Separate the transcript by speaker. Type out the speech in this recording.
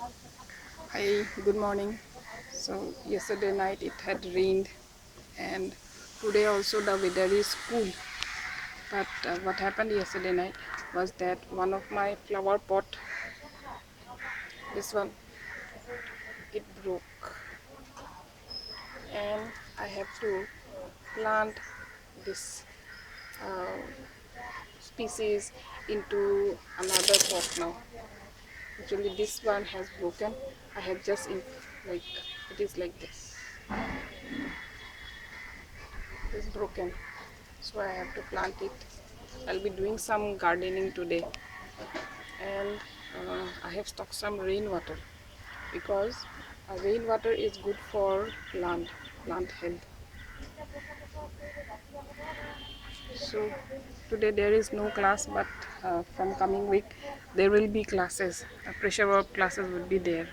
Speaker 1: Hi, good morning. So yesterday night it had rained, and today also the weather is cool. But what happened yesterday night was that one of my flower pot, this one, it broke, and I have to plant this uh, species into another pot now. Actually, this one has broken. I have just like it is like this. It is broken, so I have to plant it. I'll be doing some gardening today, and I have stocked some rainwater because rainwater is good for plant health. So today there is no class, but from coming week there will be classes. Pressure work classes will be there